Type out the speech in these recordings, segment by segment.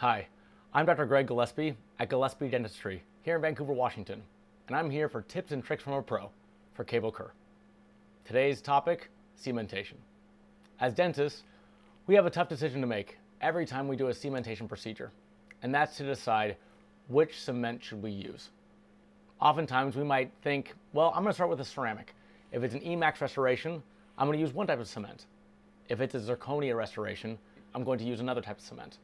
Hi, I'm Dr. Greg Gillespie at Gillespie Dentistry here in Vancouver, Washington, and I'm here for tips and tricks from a pro for cable cur. Today's topic, cementation. As dentists, we have a tough decision to make every time we do a cementation procedure, and that's to decide which cement should we use. Oftentimes we might think, well, I'm going to start with a ceramic. If it's an Emax restoration, I'm going to use one type of cement. If it's a zirconia restoration, I'm going to use another type of cement.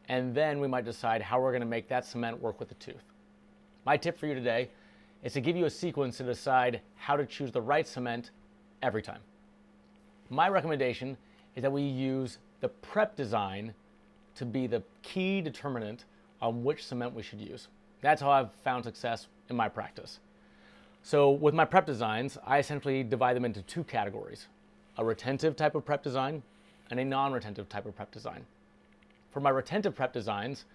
And then we might decide how we're going to make that cement work with the tooth. My tip for you today is to give you a sequence to decide how to choose the right cement every time. My recommendation is that we use the prep design to be the key determinant on which cement we should use. That's how I've found success in my practice. So with my prep designs, I essentially divide them into two categories: a retentive type of prep design and a non-retentive type of prep design. For my retentive prep designs,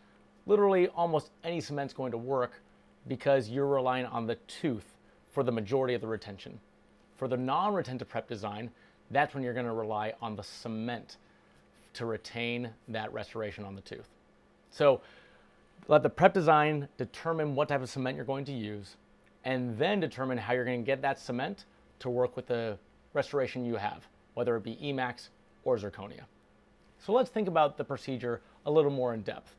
literally almost any cement's going to work because you're relying on the tooth for the majority of the retention. For the non-retentive prep design, that's when you're going to rely on the cement to retain that restoration on the tooth. So let the prep design determine what type of cement you're going to use, and then determine how you're going to get that cement to work with the restoration you have, whether it be Emax or zirconia. So let's think about the procedure a little more in depth.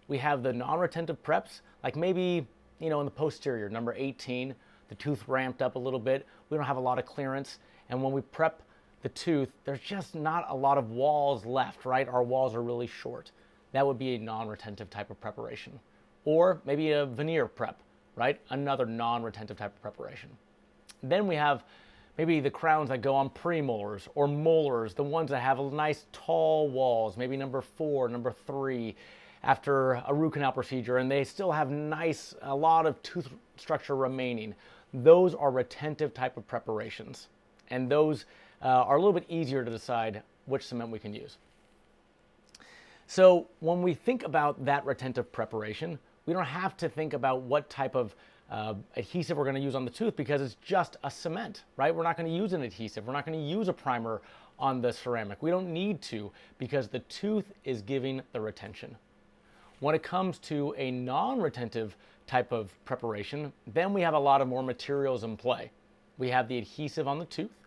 We have the non-retentive preps, like maybe, in the posterior, number 18, the tooth ramped up a little bit. We don't have a lot of clearance. And when we prep the tooth, there's just not a lot of walls left, right? Our walls are really short. That would be a non-retentive type of preparation. Or maybe a veneer prep, right? Another non-retentive type of preparation. Then we have maybe the crowns that go on premolars or molars, the ones that have nice tall walls, maybe number 4, number 3, after a root canal procedure, and they still have a lot of tooth structure remaining. Those are retentive type of preparations, and those are a little bit easier to decide which cement we can use. So when we think about that retentive preparation, we don't have to think about what type of adhesive we're going to use on the tooth, because it's just a cement, right? We're not going to use an adhesive. We're not going to use a primer on the ceramic. We don't need to, because the tooth is giving the retention. When it comes to a non-retentive type of preparation, then we have a lot of more materials in play. We have the adhesive on the tooth,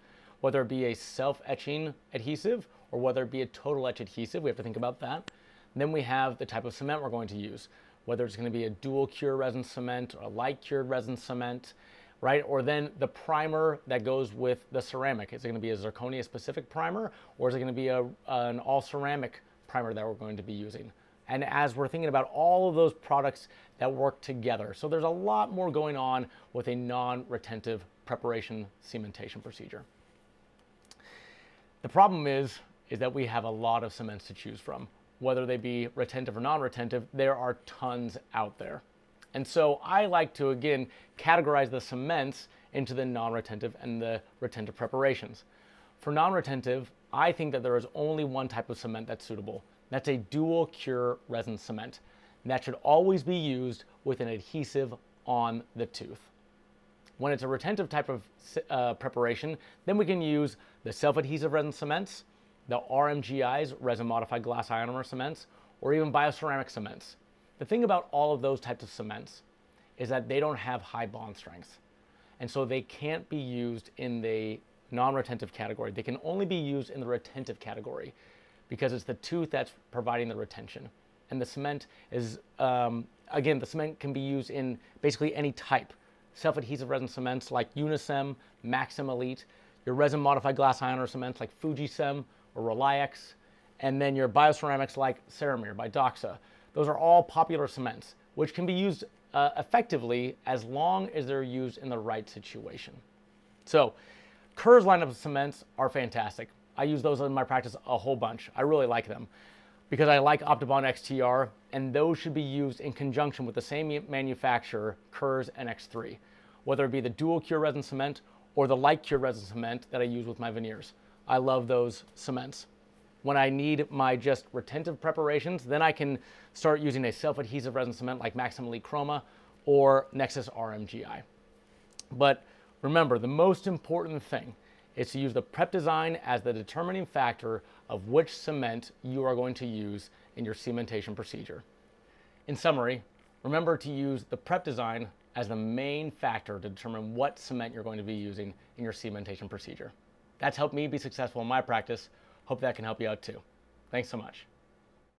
whether it be a self-etching adhesive or whether it be a total etch adhesive. We have to think about that. Then we have the type of cement we're going to use, whether it's going to be a dual cure resin cement or a light cured resin cement, right? Or then the primer that goes with the ceramic. Is it going to be a zirconia specific primer, or is it going to be an all ceramic primer that we're going to be using? And as we're thinking about all of those products that work together, so there's a lot more going on with a non-retentive preparation cementation procedure. The problem is that we have a lot of cements to choose from. Whether they be retentive or non-retentive, there are tons out there. And so I like to, again, categorize the cements into the non-retentive and the retentive preparations. For non-retentive, I think that there is only one type of cement that's suitable. That's a dual cure resin cement. And that should always be used with an adhesive on the tooth. When it's a retentive type of preparation, then we can use the self-adhesive resin cements, the RMGIs, resin modified glass ionomer cements, or even bioceramic cements. The thing about all of those types of cements is that they don't have high bond strength. And so they can't be used in the non-retentive category. They can only be used in the retentive category because it's the tooth that's providing the retention. And the cement is, again, the cement can be used in basically any type. Self-adhesive resin cements like Unicem, Maxim Elite, your resin modified glass ionomer cements like Fujicem or Reliax, and then your bioceramics like Ceramir by Doxa. Those are all popular cements, which can be used effectively as long as they're used in the right situation. So, Kerr's lineup of cements are fantastic. I use those in my practice a whole bunch. I really like them because I like Optibond XTR, and those should be used in conjunction with the same manufacturer, Kerr's and X3, whether it be the dual cure resin cement or the light cure resin cement that I use with my veneers. I love those cements. When I need my just retentive preparations, then I can start using a self-adhesive resin cement like Maxim Elite Chroma or Nexus RMGI. But remember, the most important thing is to use the prep design as the determining factor of which cement you are going to use in your cementation procedure. In summary, remember to use the prep design as the main factor to determine what cement you're going to be using in your cementation procedure. That's helped me be successful in my practice. Hope that can help you out too. Thanks so much.